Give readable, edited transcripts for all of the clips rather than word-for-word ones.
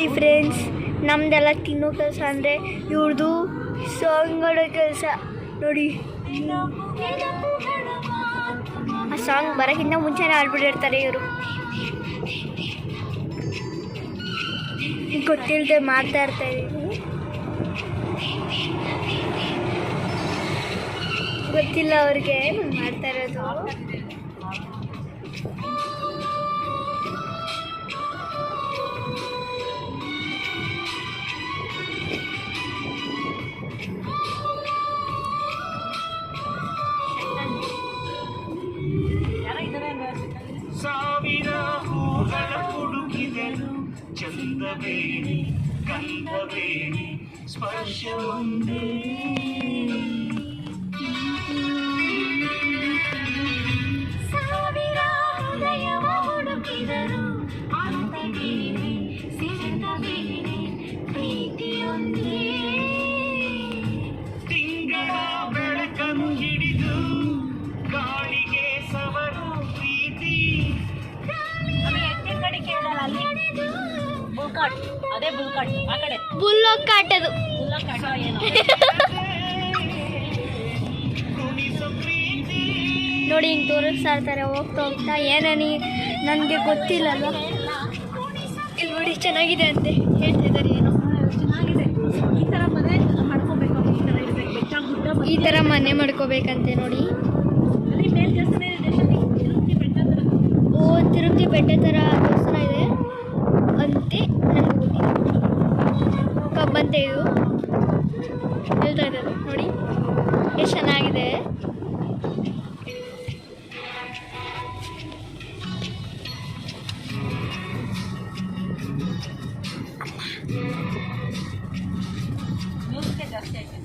ನೋಡಿ ಫ್ರೆಂಡ್ಸ್, ನಮ್ದೆಲ್ಲ ತಿನ್ನೋ ಕೆಲಸ ಅಂದರೆ ಇವ್ರದ್ದು ಸಾಂಗ್ ಆಡೋ ಕೆಲಸ ನೋಡಿ. ಆ ಸಾಂಗ್ ಬರೋಕ್ಕಿಂತ ಮುಂಚೆನೇ ಆಡ್ಬಿಟ್ಟಿರ್ತಾರೆ ಇವರು. ಗೊತ್ತಿಲ್ಲದೆ ಮಾಡ್ತಾ ಇರ್ತಾರೆ. ಗೊತ್ತಿಲ್ಲ ಅವ್ರಿಗೆ ಮಾಡ್ತಾ ಇರೋದು. ಸಾವಿರ ಹೂಗಳ ಹುಡುಕಿದರು ಚಂದವೇಣಿ ಗಂಧವೇಣಿ ಸ್ಪರ್ಶ ಒಂದೇ. ಸಾವಿರ ಹೃದಯವ ಹುಡುಕಿದರು ಅಂತವೇಣಿ ಸಿರಿತವೇಣಿ ಪ್ರೀತಿಯೊಂದೇ. ತಿಂಗಳ ಬೆಳಕನ್ನು ಹಿಡಿದು ಗಾಳಿಗೆ ಸವರು ಪ್ರೀತಿ. ಅದೇ ಬುಲ್ಕಾಟ್ ಆ ಕಡೆ ಬುಲ್ಲೋಕ್ ಕಾಟದು ನೋಡಿ ಹಿಂಗೆ ತೋರಿಸ್ತಾ ಇರ್ತಾರೆ ಹೋಗ್ತಾ ಹೋಗ್ತಾ. ಏನನಿ ನನಗೆ ಗೊತ್ತಿಲ್ಲಲ್ವ. ಇಲ್ಲಿ ನೋಡಿ ಚೆನ್ನಾಗಿದೆ ಅಂತೆ ಹೇಳ್ತಿದ್ದಾರೆ. ಏನೋ ಚೆನ್ನಾಗಿದೆ. ಈ ಥರ ಮನೆ ಮಾಡ್ಕೋಬೇಕು, ಈ ಥರ ಇರಬೇಕು, ಬೆಟ್ಟ ಗುಡ್ಡ ಈ ಥರ ಮನೆ ಮಾಡ್ಕೋಬೇಕಂತೆ ನೋಡಿ. ಅಲ್ಲಿ ಮೇಲೆ ದೇವಸ್ಥಾನ ಇದೆ, ತಿರುಪತಿ ಬೆಟ್ಟ ಥರ. ಓ, ತಿರುಪತಿ ಬೆಟ್ಟ ಥರ ದೇವಸ್ಥಾನ ಇದೆ ಅಂತೆ. ನನಗೆ ಗೊತ್ತಿಲ್ಲ. ಕಬ್ಬಂತೆ ಇದು ಹೇಳ್ತಾ ಇದ್ದಾರೆ ನೋಡಿ ಎಷ್ಟು ಚೆನ್ನಾಗಿದೆ. ಮ್ಯೂಸಿಕ್ ಜಾಸ್ತಿ ಆಯ್ತು.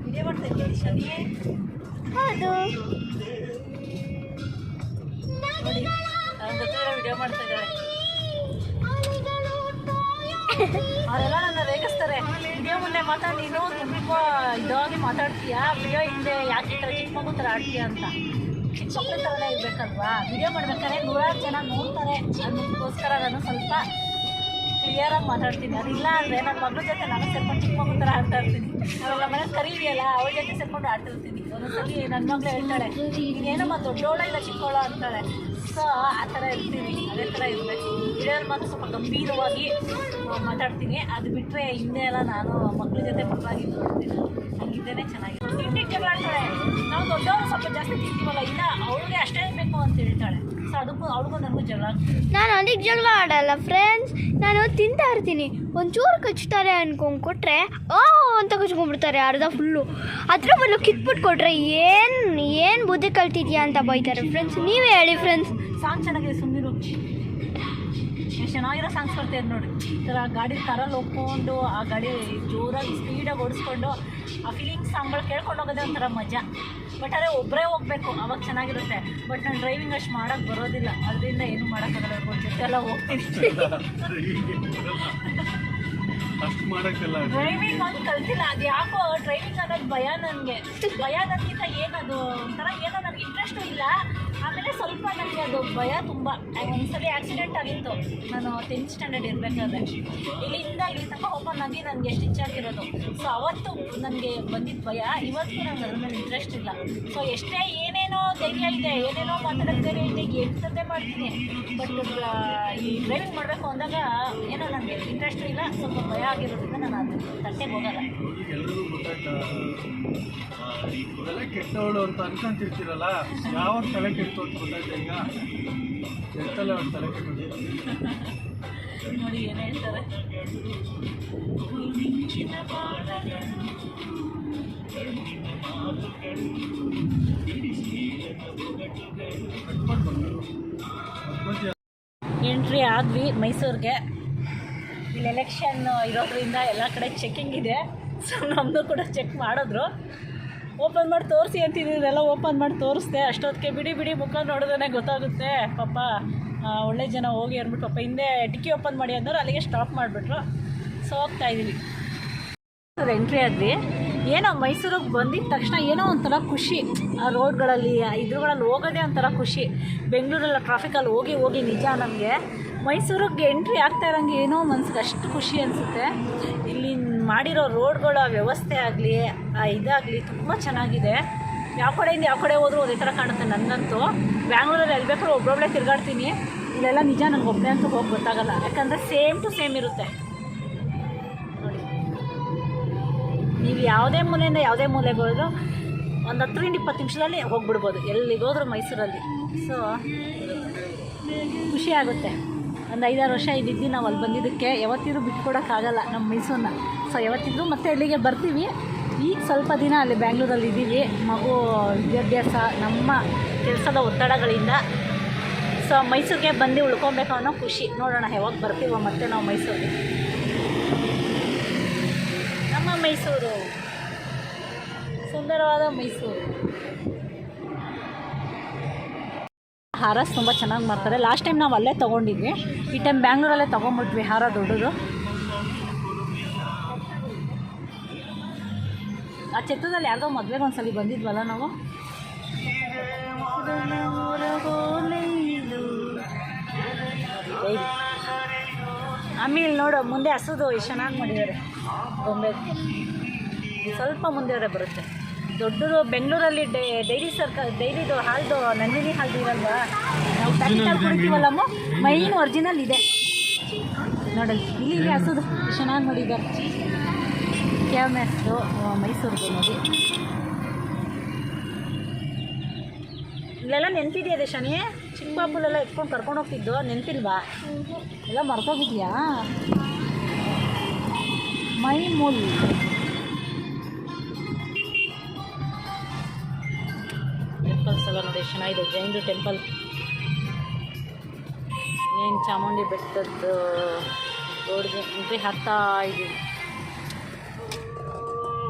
ವಿಡಿಯೋ ಮಾಡ್ತಾ ಇದ್ದೀವಿ ಶನಿಯೇ. ಹೌದು, ನೋಡಿ ನನ್ನ ಜೊತೆ ವಿಡಿಯೋ ಮಾಡ್ತಾ ಇದ್ದಾರೆ. ಅವರೆಲ್ಲ ನನ್ನ ರೇಗಿಸ್ತಾರೆ. ವಿಡಿಯೋ ಮುಂದೆ ಮಾತಾಡಿ ನೀನು ತುಂಬ ಇದಾಗಿ ಮಾತಾಡ್ತೀಯಾ, ವಿಡಿಯೋ ಹಿಂದೆ ಯಾಕೆ ಈ ಥರ ಚಿಕ್ಕ ಮಗು ಥರ ಆಡ್ತೀಯಾ ಅಂತ. ಚಿಕ್ಕ ಮಕ್ಕಳ ಥರನೇ ಇರಬೇಕಲ್ವಾ. ವಿಡಿಯೋ ಮಾಡ್ಬೇಕಾದ್ರೆ 100 ಜನ ನೋಡ್ತಾರೆ, ಅದಕ್ಕೋಸ್ಕರ ನಾನು ಸ್ವಲ್ಪ ಕ್ಲಿಯರಾಗಿ ಮಾತಾಡ್ತೀನಿ. ಅದಿಲ್ಲ ಅಂದರೆ ನನ್ನ ಮಗಳ ಜೊತೆ ನಾನು ಸೇರ್ಕೊಂಡು ಚಿಕ್ಕ ಮಗು ಥರ ಆಡ್ತಾ ಇರ್ತೀನಿ. ಅವೆಲ್ಲ ಮನೆ ಕರೀವಿಯಲ್ಲ, ಅವಳ ಜೊತೆ ಸೇರ್ಕೊಂಡು ಆಡ್ತಿರ್ತೀನಿ. ಒಂದೊಂದ್ಸಲಿ ನನ್ನ ಮಗಳು ಹೇಳ್ತಾಳೆ, ಇನ್ನೇನಮ್ಮ ದೊಡ್ಡೋಳ ಇಲ್ಲ ಚಿಕ್ಕವಳ ಅಂತಾಳೆ. ಸೊ ಆ ಥರ ಇರ್ತೀನಿ, ಅದೇ ಥರ ಇರಬೇಕು. ವಿಡಿಯೋದಲ್ಲಿ ಮಾತ್ರ ಸ್ವಲ್ಪ ಗಂಭೀರವಾಗಿ ಮಾತಾಡ್ತೀನಿ. ಅದು ಬಿಟ್ಟರೆ ಹಿಂದೆ ಎಲ್ಲ ನಾನು ಮಕ್ಕಳ ಜೊತೆ ಮಕ್ಕಳಾಗಿ ನೋಡ್ತೀನಿ. ಹಂಗಿದ್ದೇನೆ ಚೆನ್ನಾಗಿದೆ. ತಿಂಡಿಗೆ ಜಗಳ ಆಡ್ತಾಳೆ. ನಾವು ದೊಡ್ಡವರು ಸ್ವಲ್ಪ ಜಾಸ್ತಿ ತಿಂತೀವಲ್ಲ, ಇಲ್ಲ ಅವಳಿಗೆ ಅಷ್ಟೇ ಬೇಕು ಅಂತ ಹೇಳ್ತಾಳೆ. ಸೊ ಅದಕ್ಕೂ ಅವಳಿಗೂ ನನಗೂ ಜಗಳ. ನಾನು ಅದಕ್ಕೆ ಜಗಳ ಆಡಲ್ಲ ಫ್ರೆಂಡ್ಸ್. ನಾನು ತಿಂತಾ ಇರ್ತೀನಿ, ಒಂಚೂರು ಕಚ್ತಾರೆ ಅನ್ಕೊಂಡ್ಕೊಟ್ರೆ ಅಂತ ಕಚ್ಕೊಂಡ್ಬಿಡ್ತಾರೆ ಅರ್ಧ ಫುಲ್ಲು. ಅದ್ರ ಬದಲು ಕಿತ್ಬಿಟ್ಟು ಕೊಟ್ರೆ ಏನು ಬುದ್ಧಿ ಕಲ್ತಿದ್ಯಾ ಅಂತ ಬೈತಾರೆ ಫ್ರೆಂಡ್ಸ್. ನೀವೇ ಹೇಳಿ ಫ್ರೆಂಡ್ಸ್. ಸಾಂಗ್ ಚೆನ್ನಾಗಿದೆ, ಸುಮ್ಮನಿರು. ಎಷ್ಟು ಚೆನ್ನಾಗಿರೋ ಸಾಂಗ್ಸ್ ಬರ್ತಾಯಿದೆ ನೋಡಿ. ಈ ಥರ ಗಾಡಿ ಕಾರಲ್ಲಿ ಹೋಗ್ಕೊಂಡು ಆ ಗಾಡಿ ಜೋರಾಗಿ ಸ್ಪೀಡಾಗಿ ಓಡಿಸ್ಕೊಂಡು ಆ ಫೀಲಿಂಗ್ಸ್ ಸಾಂಗ್ಗಳು ಕೇಳ್ಕೊಂಡು ಹೋಗೋದೇ ಒಂಥರ ಮಜಾ. ಬಟ್ ಅದೇ ಒಬ್ಬರೇ ಹೋಗಬೇಕು, ಅವಾಗ ಚೆನ್ನಾಗಿರುತ್ತೆ. ಬಟ್ ನಾನು ಡ್ರೈವಿಂಗ್ ಅಷ್ಟು ಮಾಡೋಕ್ಕೆ ಬರೋದಿಲ್ಲ, ಅದರಿಂದ ಏನು ಮಾಡೋಕ್ಕಾಗಲ್ಲ. ಅವ್ರ ಜೊತೆ ಎಲ್ಲ ಹೋಗ್ತೀನಿ. ಡ್ರೈವಿಂಗ್ ಒಂದು ಕಲ್ತಿಲ್ಲ. ಅದು ಯಾಕೋ ಡ್ರೈವಿಂಗ್ ಅನ್ನೋದು ಭಯ ನನಗೆ. ಭಯ ನನಗಿಂತ ಏನದು ಒಂಥರ ಏನೋ ನನಗೆ ಇಂಟ್ರೆಸ್ಟು ಇಲ್ಲ. ಆಮೇಲೆ ಸ್ವಲ್ಪ ನನಗೆ ಅದು ಭಯ ತುಂಬ. ಒಂದ್ಸಲಿ ಆಕ್ಸಿಡೆಂಟ್ ಆಗಿತ್ತು, ನಾನು 10th ಸ್ಟ್ಯಾಂಡರ್ಡ್ ಇರಬೇಕಾದ್ರೆ. ಇಲ್ಲಿಂದ ಇಲ್ಲಿ ತನಕ ಓಪನ್ ಆಗಿ ನನಗೆ ಸ್ಟಿಚ್ ಆಗಿರೋದು. ಸೊ ಅವತ್ತು ನನಗೆ ಬಂದಿದ್ದ ಭಯ. ಇವತ್ತು ನನಗೆ ಅದ್ರ ಮೇಲೆ ಇಂಟ್ರೆಸ್ಟ್ ಇಲ್ಲ. ಸೊ ಎಷ್ಟೇ ಏನೇನೋ ಧೈರ್ಯ ಇದೆ, ಏನೇನೋ ಮಾತಾಡೋಕ್ಕೆ ಧೈರ್ಯ ಇದೆ, ಎಂಥದ್ದೇ ಮಾಡ್ತೀನಿ. ಬಟ್ ಈ ಡ್ರೈವಿಂಗ್ ಮಾಡಬೇಕು ಅಂದಾಗ ಏನೋ ನನಗೆ ಇಂಟ್ರೆಸ್ಟು ಇಲ್ಲ, ಸ್ವಲ್ಪ ಭಯ ಆಗಿರೋದ್ರಿಂದ ನಾನು ಅದು ತಟ್ಟೆಗೆ ಹೋಗಲ್ಲ. ತಲೆ ಕೆಟ್ಟವಳು ಅಂತ ಅನ್ಕೊಂತಿರ್ತೀರಲ್ಲ, ಯಾವಾಗ ತಲೆ ಕೆಟ್ಟು ಅಂತ ಗೊತ್ತಾಯ್ತು. ಈಗ ಎಷ್ಟಲ್ಲ ಅವ್ರು ತಲೆ ಕೆಟ್ಟದ್ದು. ನೋಡಿ ಏನು ಹೇಳ್ತಾರೆ. ಎಂಟ್ರಿ ಆದ್ವಿ ಮೈಸೂರಿಗೆ. ಇಲ್ಲಿ ಎಲೆಕ್ಷನ್ ಇರೋದ್ರಿಂದ ಎಲ್ಲ ಕಡೆ ಚೆಕ್ಕಿಂಗ್ ಇದೆ. ಸೊ ನಮ್ಮದು ಕೂಡ ಚೆಕ್ ಮಾಡಿದ್ರು. ಓಪನ್ ಮಾಡಿ ತೋರಿಸಿ ಅಂತಿದ್ದೀರೆಲ್ಲ ಓಪನ್ ಮಾಡಿ ತೋರಿಸ್ದೆ. ಅಷ್ಟೊತ್ತಿಗೆ ಬಿಡಿ ಮುಖ ನೋಡಿದ್ರೆ ಗೊತ್ತಾಗುತ್ತೆ ಪಾಪ ಒಳ್ಳೆ ಜನ ಹೋಗಿ ಅಂದ್ಬಿಟ್ಟು ಪಾಪ ಹಿಂದೆ ಡಿಕ್ಕಿ ಓಪನ್ ಮಾಡಿ ಅಂದರು. ಅಲ್ಲಿಗೆ ಸ್ಟಾಪ್ ಮಾಡಿಬಿಟ್ರು. ಸೊ ಹೋಗ್ತಾಯಿದ್ದೀವಿ. ಎಂಟ್ರಿ ಆದ್ವಿ. ಏನೋ ಮೈಸೂರಿಗೆ ಬಂದಿದ್ದ ತಕ್ಷಣ ಏನೋ ಒಂಥರ ಖುಷಿ. ಆ ರೋಡ್ಗಳಲ್ಲಿ ಇದ್ರುಗಳಲ್ಲಿ ಹೋಗೋದೇ ಒಂಥರ ಖುಷಿ. ಬೆಂಗಳೂರೆಲ್ಲ ಟ್ರಾಫಿಕಲ್ಲಿ ಹೋಗಿ ನಿಜ ನಮಗೆ ಮೈಸೂರಿಗೆ ಎಂಟ್ರಿ ಆಗ್ತಾ ಇರೋಂಗೆ ಏನೋ ಮನ್ಸಿಗೆ ಅಷ್ಟು ಖುಷಿ ಅನಿಸುತ್ತೆ. ಇಲ್ಲಿ ಮಾಡಿರೋ ರೋಡ್ಗಳ ವ್ಯವಸ್ಥೆ ಆಗಲಿ ಇದಾಗಲಿ ತುಂಬ ಚೆನ್ನಾಗಿದೆ. ಯಾವ ಕಡೆಯಿಂದ ಯಾವ ಕಡೆ ಹೋದರೂ ಅದೇ ಥರ ಕಾಣುತ್ತೆ ನನಗಂತೂ. ಬ್ಯಾಂಗ್ಳೂರಲ್ಲಿ ಎಲ್ಲಿ ಬೇಕಾದ್ರೂ ಒಬ್ಬೊಬ್ಬಳೇ ತಿರುಗಾಡ್ತೀನಿ. ಇಲ್ಲೆಲ್ಲ ನಿಜ ನನಗೆ ಒಬ್ಬನೇ ಅಂತೂ ಹೋಗಿ ಗೊತ್ತಾಗಲ್ಲ. ಯಾಕಂದರೆ ಸೇಮ್ ಟು ಸೇಮ್ ಇರುತ್ತೆ. ನೀವು ಯಾವುದೇ ಮೂಲೆಯಿಂದ ಯಾವುದೇ ಮೂಲೆಗೆ ಹೋದರೂ ಒಂದು 10-20 ನಿಮಿಷದಲ್ಲಿ ಹೋಗ್ಬಿಡ್ಬೋದು ಎಲ್ಲಿಗೋದ್ರೂ ಮೈಸೂರಲ್ಲಿ. ಸೊ ಖುಷಿ ಆಗುತ್ತೆ. ಒಂದು 5-6 ವರ್ಷ ಇದ್ದಿದ್ದು ನಾವು ಅಲ್ಲಿ ಬಂದಿದ್ದಕ್ಕೆ ಯಾವತ್ತಿದ್ರೂ ಬಿಟ್ಕೊಡೋಕ್ಕಾಗಲ್ಲ ನಮ್ಮ ಮೈಸೂರನ್ನ. ಸೊ ಯಾವತ್ತಿದ್ರೂ ಮತ್ತೆ ಅಲ್ಲಿಗೆ ಬರ್ತೀವಿ. ಈಗ ಸ್ವಲ್ಪ ದಿನ ಅಲ್ಲಿ ಬ್ಯಾಂಗ್ಳೂರಲ್ಲಿ ಇದ್ದೀವಿ. ಮಗು ವಿದ್ಯಾಭ್ಯಾಸ ನಮ್ಮ ಕೆಲಸದ ಒತ್ತಡಗಳಿಂದ ಸೊ ಮೈಸೂರಿಗೆ ಬಂದು ಉಳ್ಕೊಬೇಕು ಅನ್ನೋ ಖುಷಿ. ನೋಡೋಣ ಯಾವಾಗ ಬರ್ತೀವೋ ಮತ್ತೆ ನಾವು ಮೈಸೂರಿಗೆ. ನಮ್ಮ ಮೈಸೂರು ಸುಂದರವಾದ ಮೈಸೂರು. ಹಾರ ತುಂಬ ಚೆನ್ನಾಗಿ ಮಾಡ್ತಾರೆ. ಲಾಸ್ಟ್ ಟೈಮ್ ನಾವು ಅಲ್ಲೇ ತೊಗೊಂಡಿದ್ವಿ. ಈ ಟೈಮ್ ಬ್ಯಾಂಗ್ಳೂರಲ್ಲೇ ತೊಗೊಂಬಿಟ್ವಿ ಹಾರ ದೊಡ್ಡದು. ಆ ಛತ್ರದಲ್ಲಿ ಯಾರ್ದೋ ಮದುವೆಗೆ ಒಂದ್ಸಲಿ ಬಂದಿದ್ವಲ್ಲ ನಾವು. ಆಮೇಲೆ ನೋಡು ಮುಂದೆ ಹಸುದು ಎಷ್ಟು ಚೆನ್ನಾಗಿ ಮಾಡಿದ್ದಾರೆ ಗೊಂಬೆ. ಸ್ವಲ್ಪ ಮುಂದೆ ಬರುತ್ತೆ. ದೊಡ್ಡದು ಬೆಂಗಳೂರಲ್ಲಿ ಡೈರಿದು ಹಾಲ್ದು ನಂದಿನಿ ಹಾಲ್ದು ಇರಲ್ವಾ, ನಾವು ಪ್ಯಾಕೆಟಲ್ಲಿ ಕುಡಿತೀವಲ್ಲಮ್ಮ, ಮೈನ್ ಒರಿಜಿನಲ್ ಇದೆ ನೋಡಲ್ಲಿ. ಇಲ್ಲಿ ಹಸುದು ಎಷ್ಟು ಚೆನ್ನಾಗಿ ಮಾಡಿದ್ದಾರೆ. ಕ್ಯಾಮ್ಯಾಸ್ದು ಮೈಸೂರ್ದು ನೋಡಿ. ಇಲ್ಲೆಲ್ಲ ನೆನಪಿದೆಯಾ ಶನಿ? ಚಿಕ್ಕ ಪಾಪುಲೆಲ್ಲ ಎತ್ಕೊಂಡು ಕರ್ಕೊಂಡು ಹೋಗ್ತಿದ್ದು ನೆನಪಿಲ್ವಾ? ಎಲ್ಲ ಮರ್ತೋಗಿದ್ಯಾ? ಮೈ ಮೂಲ್ ಟೆಂಪಲ್ಸ್ ಎಲ್ಲ ನೋಡಿ ಚೆನ್ನಾಗಿದೆ. ಜೈನರು ಟೆಂಪಲ್, ಏನು ಚಾಮುಂಡಿ ಬೆಟ್ಟದ್ದು ರೋಡ್ಗೆ ಎಂಟ್ರಿ ಹಾಕ್ತಾ ಇದ್ದೀವಿ.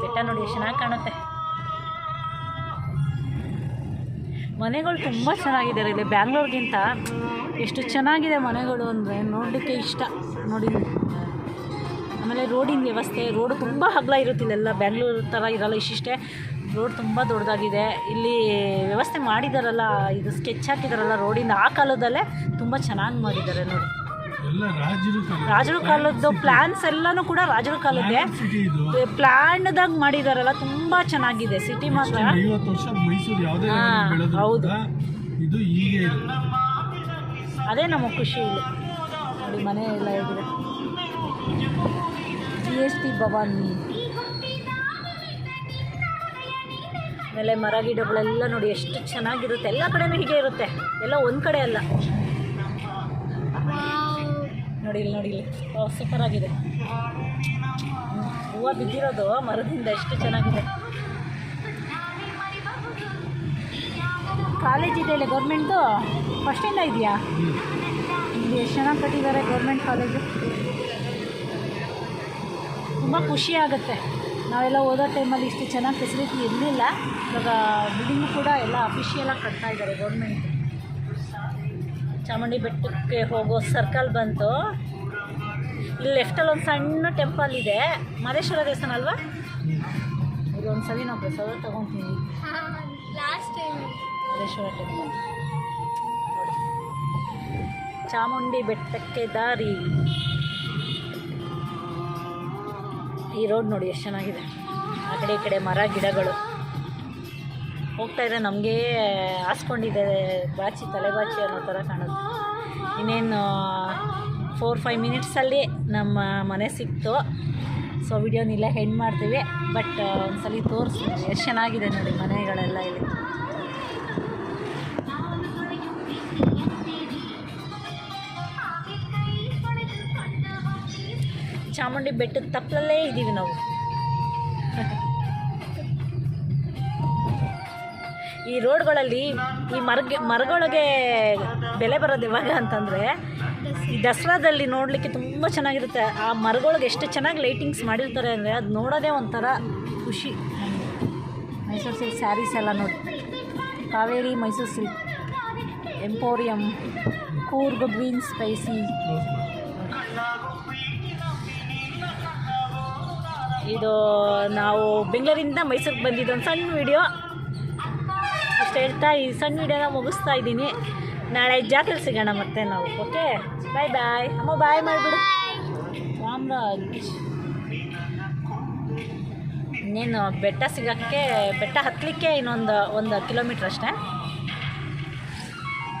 ಬೆಟ್ಟ ನೋಡಿ ಎಷ್ಟು ಚೆನ್ನಾಗಿ ಕಾಣುತ್ತೆ. ಮನೆಗಳು ತುಂಬ ಚೆನ್ನಾಗಿದ್ದಾರೆ ಇಲ್ಲಿ ಬ್ಯಾಂಗ್ಳೂರ್ಗಿಂತ. ಎಷ್ಟು ಚೆನ್ನಾಗಿದೆ ಮನೆಗಳು ಅಂದರೆ ನೋಡಲಿಕ್ಕೆ ಇಷ್ಟ ನೋಡಿ. ಆಮೇಲೆ ರೋಡಿನ ವ್ಯವಸ್ಥೆ, ರೋಡು ತುಂಬ ಅಗಲ ಇರುತ್ತಿಲ್ಲೆಲ್ಲ, ಬ್ಯಾಂಗ್ಳೂರು ಥರ ಇರೋಲ್ಲ, ಇಷ್ಟಿಷ್ಟೇ ರೋಡ್ ತುಂಬ ದೊಡ್ಡದಾಗಿದೆ. ಇಲ್ಲಿ ವ್ಯವಸ್ಥೆ ಮಾಡಿದಾರಲ್ಲ, ಇದು ಸ್ಕೆಚ್ ಹಾಕಿದಾರಲ್ಲ ರೋಡಿಂದ, ಆ ಕಾಲದಲ್ಲೇ ತುಂಬ ಚೆನ್ನಾಗಿ ಮಾಡಿದ್ದಾರೆ ನೋಡಿ. ರಾಜರ ಕಾಲದ್ದು ಪ್ಲ್ಯಾನ್ಸ್ ಎಲ್ಲನೂ ಕೂಡ ರಾಜರ ಕಾಲದ್ದೇ ಪ್ಲ್ಯಾನ್ದಾಗ ಮಾಡಿದಾರಲ್ಲ, ತುಂಬ ಚೆನ್ನಾಗಿದೆ ಸಿಟಿ ಮಾತ್ರ. ಹೌದು, ಅದೇ ನಮಗೆ ಖುಷಿ. ಇಲ್ಲಿ ನೋಡಿ ಮನೆ ಎಲ್ಲ ಹೇಗಿದೆ. GST ಭವಾನಿ ಆಮೇಲೆ ಮರ ಗಿಡಗಳೆಲ್ಲ ನೋಡಿ ಎಷ್ಟು ಚೆನ್ನಾಗಿರುತ್ತೆ. ಎಲ್ಲ ಕಡೆನೂ ಹೀಗೆ ಇರುತ್ತೆ, ಎಲ್ಲ ಒಂದು ಕಡೆ ಅಲ್ಲ. ನೋಡಿ ಇಲ್ಲಿ ನೋಡಿ, ಇಲ್ಲಿ ಸೂಪರಾಗಿದೆ. ಹೂವು ಬಿದ್ದಿರೋದು ಮರದಿಂದ ಎಷ್ಟು ಚೆನ್ನಾಗಿದೆ. ಕಾಲೇಜ್ ಇದೆ ಇಲ್ಲಿ ಗೌರ್ಮೆಂಟು, ಫಸ್ಟಿಂದ ಇದೆಯಾ? ಇಲ್ಲಿ ಎಷ್ಟು ಚೆನ್ನಾಗಿ ಕಟ್ಟಿದ್ದಾರೆ ಗೌರ್ಮೆಂಟ್ ಕಾಲೇಜು. ತುಂಬ ಖುಷಿ ಆಗುತ್ತೆ. ನಾವೆಲ್ಲ ಓದೋ ಟೈಮಲ್ಲಿ ಇಷ್ಟು ಚೆನ್ನಾಗಿ ಫೆಸಿಲಿಟಿ ಇರಲಿಲ್ಲ. ಇವಾಗ ಬಿಲ್ಡಿಂಗು ಕೂಡ ಎಲ್ಲ ಅಫಿಷಿಯಲಾಗಿ ಕಟ್ತಾ ಇದ್ದಾರೆ ಗೌರ್ಮೆಂಟ್. ಚಾಮುಂಡಿ ಬೆಟ್ಟಕ್ಕೆ ಹೋಗೋ ಸರ್ಕಲ್ ಬಂತು. ಇಲ್ಲಿ ಲೆಫ್ಟಲ್ಲಿ ಒಂದು ಸಣ್ಣ ಟೆಂಪಲ್ ಇದೆ, ಮಹದೇಶ್ವರ ದೇವಸ್ಥಾನ ಅಲ್ವಾ? ಇದು ಒಂದು ಸಲ ನಾವು ಪ್ರಸಾದ ತೊಗೊತೀವಿ. ಮಹದೇಶ್ವರ ಟೆಂಪಲ್ ನೋಡಿ. ಚಾಮುಂಡಿ ಬೆಟ್ಟಕ್ಕೆ ದಾರಿ. ಈ ರೋಡ್ ನೋಡಿ ಎಷ್ಟು ಚೆನ್ನಾಗಿದೆ. ಆ ಕಡೆ ಈ ಕಡೆ ಮರ ಗಿಡಗಳು. ಹೋಗ್ತಾಯಿದ್ರೆ ನಮಗೆ ಹಾಸ್ಕೊಂಡಿದೆ ಬಾಚಿ, ತಲೆಬಾಚಿ ಅನ್ನೋ ಥರ ಕಾಣುತ್ತೆ. ಇನ್ನೇನು 4-5 ಮಿನಿಟ್ಸಲ್ಲಿ ನಮ್ಮ ಮನೆ ಸಿಕ್ತು. ಸೊ ವಿಡಿಯೋನಿಲ್ಲ ಹೆಂಡ್ ಮಾಡ್ತೀವಿ. ಬಟ್ ಒಂದ್ಸಲಿ ತೋರಿಸ್ತೀವಿ ಎಷ್ಟು ಚೆನ್ನಾಗಿದೆ ನೋಡಿ ಮನೆಗಳೆಲ್ಲ ಇಲ್ಲಿ. ಚಾಮುಂಡಿ ಬೆಟ್ಟದ ತಪ್ಪಲಲ್ಲೇ ಇದ್ದೀವಿ ನಾವು. ಈ ರೋಡ್ಗಳಲ್ಲಿ ಈ ಮರಗಳಿಗೆ ಬೆಲೆ ಬರೋದು ಯಾವಾಗ ಅಂತಂದರೆ ಈ ದಸರಾದಲ್ಲಿ ನೋಡಲಿಕ್ಕೆ ತುಂಬ ಚೆನ್ನಾಗಿರುತ್ತೆ. ಆ ಮರಗಳಿಗೆ ಎಷ್ಟು ಚೆನ್ನಾಗಿ ಲೈಟಿಂಗ್ಸ್ ಮಾಡಿರ್ತಾರೆ ಅಂದರೆ ಅದು ನೋಡೋದೇ ಒಂಥರ ಖುಷಿ. ಮೈಸೂರು ಸಿಲ್ಕ್ ಸ್ಯಾರೀಸ್ ಎಲ್ಲ ನೋಡಿ, Kaveri Mysuru silk, emporium, Coorg green spicy. ಇದು ನಾವು ಬೆಂಗಳೂರಿಂದ ಮೈಸೂರಿಗೆ ಬಂದಿದ್ದು ಒಂದು ಸಣ್ಣ ವಿಡಿಯೋ. ಇಷ್ಟು ಹೇಳ್ತಾ ಈ ಸಣ್ಣ ವಿಡಿಯೋನ ಮುಗಿಸ್ತಾ ಇದ್ದೀನಿ. ನಾಳೆ ಜಾತ್ರೆ ಸಿಗೋಣ ಮತ್ತೆ ನಾವು. ಓಕೆ, ಬಾಯ್ ಬಾಯ್. ಅಮ್ಮ ಬಾಯ್ ಮಾಡಿಬಿಡು. ರಾಮರಾಜ್ ಇನ್ನೇನು ಬೆಟ್ಟ ಹತ್ತಲಿಕ್ಕೆ ಒಂದು ಕಿಲೋಮೀಟ್ರ್ ಅಷ್ಟೇ.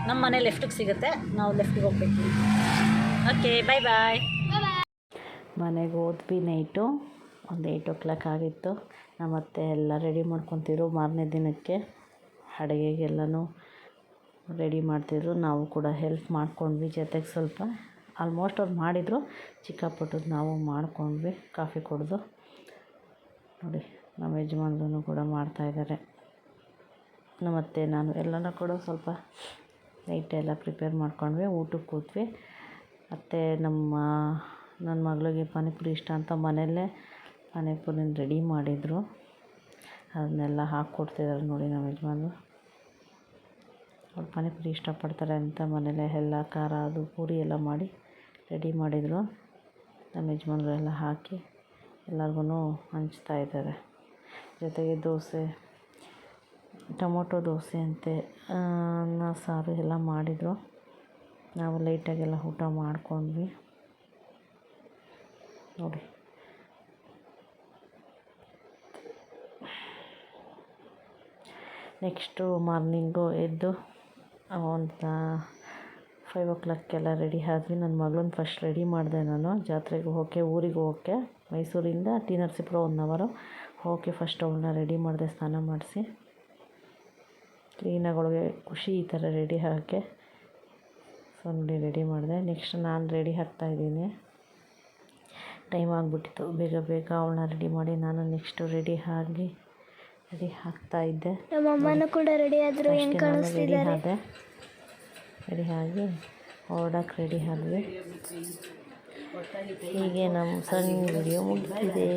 ನಮ್ಮ ಮನೆ ಲೆಫ್ಟಿಗೆ ಸಿಗುತ್ತೆ, ನಾವು ಲೆಫ್ಟಿಗೆ ಹೋಗ್ಬೇಕು. ಓಕೆ, ಬಾಯ್ ಬಾಯ್. ಮನೆಗೆ ಹೋದ್ವಿ. ನೈಟು ಒಂದು 8 o'clock ಆಗಿತ್ತು. ನಮ್ಮತ್ತೆ ಎಲ್ಲ ರೆಡಿ ಮಾಡ್ಕೊತಿದ್ರು ಮಾರನೇ ದಿನಕ್ಕೆ ಅಡುಗೆಗೆಲ್ಲನೂ ರೆಡಿ ಮಾಡ್ತಿದ್ರು. ನಾವು ಕೂಡ ಹೆಲ್ಪ್ ಮಾಡ್ಕೊಂಡ್ವಿ ಜೊತೆಗೆ ಸ್ವಲ್ಪ. ಆಲ್ಮೋಸ್ಟ್ ಅವ್ರು ಮಾಡಿದರು, ಚಿಕ್ಕ ಪುಟ್ಟದ್ದು ನಾವು ಮಾಡ್ಕೊಂಡ್ವಿ. ಕಾಫಿ ಕುಡಿದು ನೋಡಿ ನಮ್ಮ ಯಜಮಾನ್ರು ಕೂಡ ಮಾಡ್ತಾಯಿದ್ದಾರೆ. ನಮ್ಮತ್ತೆ ನಾನು ಎಲ್ಲನೂ ಕೂಡ ಸ್ವಲ್ಪ ನೈಟೆಲ್ಲ ಪ್ರಿಪೇರ್ ಮಾಡ್ಕೊಂಡ್ವಿ. ಊಟಕ್ಕೆ ಕೂತ್ವಿ. ಮತ್ತು ನನ್ನ ಮಗಳಿಗೆ ಪಾನಿಪುರಿ ಇಷ್ಟ ಅಂತ ಮನೆಯಲ್ಲೇ ಪಾನಿಪುರಿನ ರೆಡಿ ಮಾಡಿದರು. ಅದನ್ನೆಲ್ಲ ಹಾಕ್ಕೊಡ್ತಿದ್ದಾರೆ ನೋಡಿ ನಮ್ಮ ಯಜಮಾನ್ರು. ಅವ್ರು ಪಾನಿಪುರಿ ಇಷ್ಟಪಡ್ತಾರೆ ಅಂತ ಮನೇಲೆ ಎಲ್ಲ ಖಾರ ಅದು ಪೂರಿ ಎಲ್ಲ ಮಾಡಿ ರೆಡಿ ಮಾಡಿದರು. ನಮ್ಮ ಯಜಮಾನ್ರು ಎಲ್ಲ ಹಾಕಿ ಎಲ್ಲರಿಗೂ ಹಂಚ್ತಾ ಇದ್ದಾರೆ. ಜೊತೆಗೆ ದೋಸೆ, ಟೊಮೊಟೊ ದೋಸೆ ಅಂತೆ, ಅನ್ನ ಸಾರು ಎಲ್ಲ ಮಾಡಿದರು. ನಾವು ಲೈಟಾಗೆಲ್ಲ ಊಟ ಮಾಡ್ಕೊಂಡ್ವಿ ನೋಡಿ. ನೆಕ್ಸ್ಟು ಮಾರ್ನಿಂಗು ಎದ್ದು ಒಂದು 5 o'clockಗೆಲ್ಲ ರೆಡಿ ಆದ್ವಿ. ನನ್ನ ಮಗಳನ್ನ ಫಸ್ಟ್ ರೆಡಿ ಮಾಡಿದೆ ನಾನು ಜಾತ್ರೆಗೆ ಊರಿಗೆ ಹೋಗೋಕ್ಕೆ. ಮೈಸೂರಿಂದ ಟಿ ನರಸೀಪುರ 1 hour ಹೋಗೋಕ್ಕೆ ಫಸ್ಟ್ ಅವಳನ್ನ ರೆಡಿ ಮಾಡಿದೆ, ಸ್ನಾನ ಮಾಡಿಸಿ. ಕ್ಲೀನಾಗಿ ಅವಳಿಗೆ ಖುಷಿ ಈ ಥರ ರೆಡಿ ಆಗೋಕ್ಕೆ. ಸೊ ನೋಡಿ ರೆಡಿ ಮಾಡಿದೆ. ನೆಕ್ಸ್ಟ್ ನಾನು ರೆಡಿ ಆಗ್ತಾಯಿದ್ದೀನಿ. ಟೈಮ್ ಆಗಿಬಿಟ್ಟಿತ್ತು. ಬೇಗ ಅವಳನ್ನ ರೆಡಿ ಮಾಡಿ ನಾನು ನೆಕ್ಸ್ಟು ರೆಡಿ ಆಗ್ತಾಯಿದ್ದೆ. ನಮ್ಮ ಅಮ್ಮನೂ ಕೂಡ ರೆಡಿ ಆದರು. ಹೆಂಗೆ ಕಾಣಿಸ್ತಿದ್ದಾರೆ. ರೆಡಿ ಆಗಿ ಹೊರಡಕ್ಕೆ ರೆಡಿ ಆದ್ವಿ. ಹೀಗೆ ನಮ್ಮ ಸಣ್ಣ ವಿಡಿಯೋ ಮುಗಿದಿದೆ.